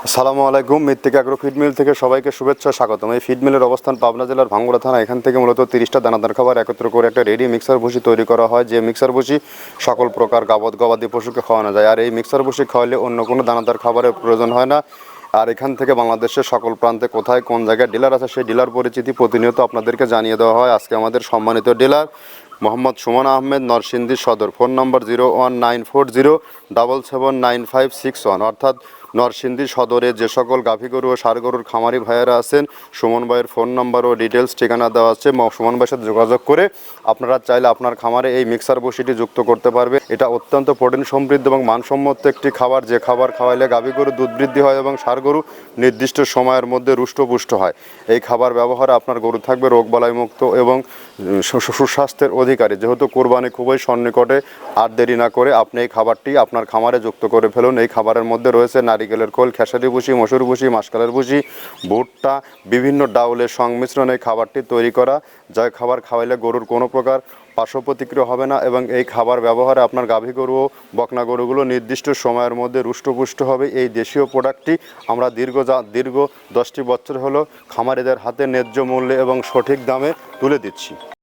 আসসালামু আলাইকুম। মৃত্তিকা অ্যাগ্রো ফিড মিল থেকে সবাইকে শুভেচ্ছা স্বাগতম। এই ফিড মিলের অবস্থান পাবনা জেলার ভাঙ্গুড়া থানা। এখান থেকে মূলত 30টা দানাদার খাবার একত্র করে একটা রেডি মিক্সার ভুসি তৈরি করা হয়, যে মিক্সার ভুসি সকল প্রকার গবাদি পশুকে খাওয়ানো যায়। আর এই মিক্সার ভুসি খাওয়ালে অন্য কোনো দানাদার খাবারের প্রয়োজন হয় না। আর এখান থেকে বাংলাদেশের সকল প্রান্তে কোথায় কোন জায়গায় ডিলার আছে সেই ডিলার পরিচিতি প্রতিনিয়ত আপনাদেরকে জানিয়ে দেওয়া হয়। আজকে আমাদের সম্মানিত ডিলার মোহাম্মদ সুমন আহমেদ, নরসিংদী সদর। ফোন নম্বর 01940779561, অর্থাৎ নরসিংদী সদরে যে সকল গাভী গরু ও ষাঁড় গরুর খামারি ভাইয়েরা আছেন, সুমন ভাইয়ের ফোন নম্বর ও ডিটেলস ঠিকানা দেওয়া আছে। সুমন ভাইয়ের সাথে যোগাযোগ করে আপনারা চাইলে আপনার খামারে এই মিক্সার বসিটি যুক্ত করতে পারবে। এটা অত্যন্ত প্রোটিন সমৃদ্ধ এবং মানসম্মত একটি খাবার, যে খাবার খাওয়াইলে গাভী গরু দুধ বৃদ্ধি হয় এবং ষাঁড় গরু নির্দিষ্ট সময়ের মধ্যে রুষ্টপুষ্ট হয়। এই খাবার ব্যবহারে আপনার গরু থাকবে রোগবালাই মুক্ত এবং সুস্বাস্থ্যের অধিকারী। যেহেতু কোরবানি খুবই সন্নিকটে, আর দেরি না করে আপনি এই খাবারটি আপনার খামারে যুক্ত করে ফেলুন। এই খাবারের মধ্যে রয়েছে নারিকেলের খোল, খেসারি ভুসি, মসুর ভুসি, মাসকালের ভুসি, ভুট্টা, বিভিন্ন ডাউলের সংমিশ্রণে এই খাবারটি তৈরি করা, যা খাবার খাওয়াইলে গরুর কোনো প্রকার পার্শ্ব প্রতিক্রিয়া হবে না এবং এই খাবার ব্যবহারে আপনার গাভী গরু ও বকনা গরুগুলো নির্দিষ্ট সময়ের মধ্যে রুষ্টপুষ্ট হবে। এই দেশীয় প্রোডাক্টটি আমরা দীর্ঘ 10টি বছর হলো খামারিদের হাতে ন্যায্য মূল্যে এবং সঠিক দামে তুলে দিচ্ছি।